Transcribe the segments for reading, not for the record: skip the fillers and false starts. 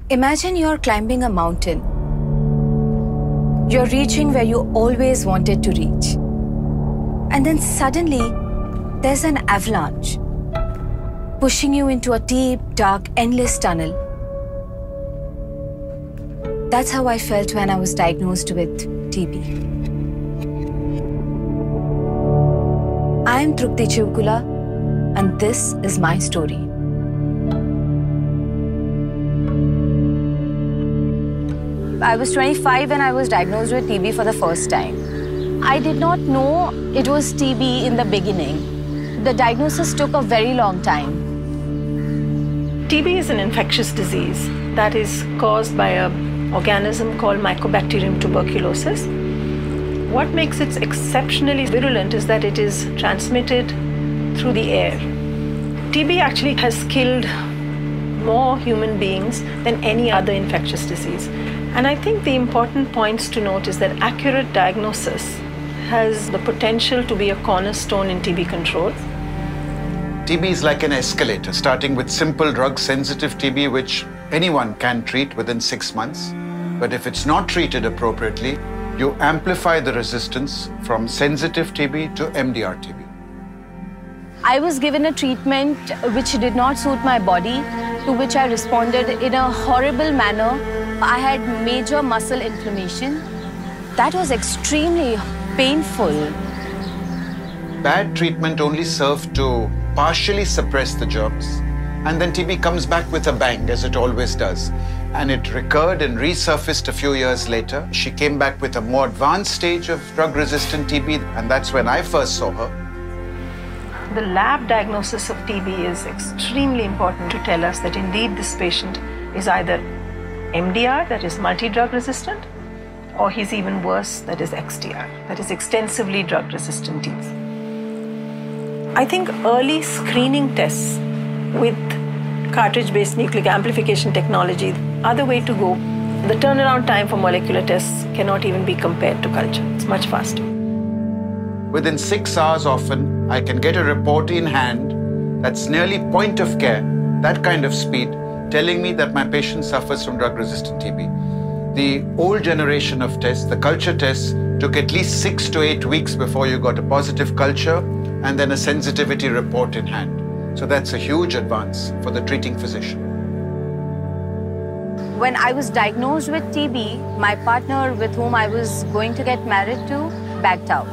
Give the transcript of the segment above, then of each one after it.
Imagine you're climbing a mountain. You're reaching where you always wanted to reach. And then suddenly, there's an avalanche, pushing you into a deep, dark, endless tunnel. That's how I felt when I was diagnosed with TB. I am Trupti Chivukula, and this is my story. I was 25 when I was diagnosed with TB for the first time. I did not know it was TB in the beginning. The diagnosis took a very long time. TB is an infectious disease that is caused by an organism called Mycobacterium tuberculosis. What makes it exceptionally virulent is that it is transmitted through the air. TB actually has killed more human beings than any other infectious disease. And I think the important points to note is that accurate diagnosis has the potential to be a cornerstone in TB control. TB is like an escalator, starting with simple drug-sensitive TB, which anyone can treat within 6 months. But if it's not treated appropriately, you amplify the resistance from sensitive TB to MDR TB. I was given a treatment which did not suit my body, to which I responded in a horrible manner. I had major muscle inflammation. That was extremely painful. Bad treatment only served to partially suppress the germs, and then TB comes back with a bang, as it always does. And it recurred and resurfaced a few years later. She came back with a more advanced stage of drug-resistant TB, and that's when I first saw her. The lab diagnosis of TB is extremely important to tell us that indeed this patient is either MDR, that is multi-drug resistant, or he's even worse, that is XDR, that is extensively drug-resistant TB. I think early screening tests with cartridge-based nucleic amplification technology are the way to go. The turnaround time for molecular tests cannot even be compared to culture. It's much faster. Within 6 hours often, I can get a report in hand that's nearly point of care, that kind of speed, telling me that my patient suffers from drug-resistant TB. The old generation of tests, the culture tests, took at least 6 to 8 weeks before you got a positive culture and then a sensitivity report in hand. So that's a huge advance for the treating physician. When I was diagnosed with TB, my partner with whom I was going to get married to backed out.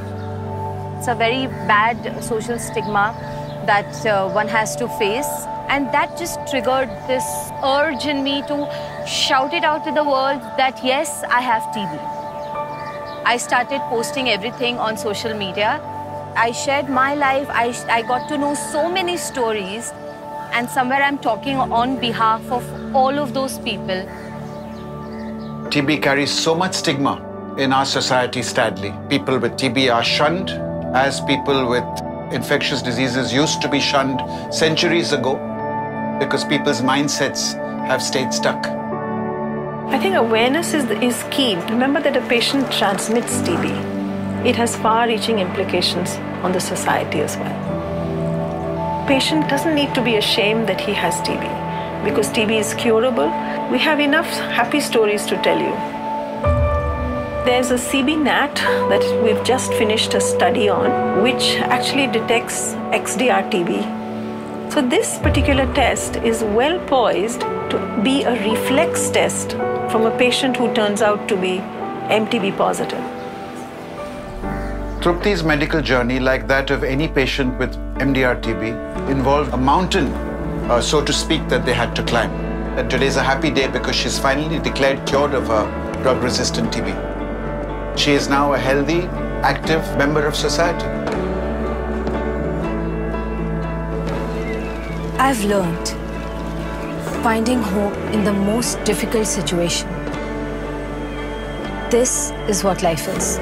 It's a very bad social stigma that one has to face. And that just triggered this urge in me to shout it out to the world that yes, I have TB. I started posting everything on social media. I shared my life. I got to know so many stories. And somewhere I'm talking on behalf of all of those people. TB carries so much stigma in our society, sadly. People with TB are shunned as people with infectious diseases used to be shunned centuries ago, because people's mindsets have stayed stuck. I think awareness is key. Remember that a patient transmits TB. It has far-reaching implications on the society as well. Patient doesn't need to be ashamed that he has TB, because TB is curable. We have enough happy stories to tell you. There's a CB-NAT that we've just finished a study on, which actually detects XDR TB. So this particular test is well poised to be a reflex test from a patient who turns out to be MTB positive. Trupti's medical journey, like that of any patient with MDR TB, involved a mountain, so to speak, that they had to climb. And today's a happy day because she's finally declared cured of her drug-resistant TB. She is now a healthy, active member of society. I've learned finding hope in the most difficult situation. This is what life is.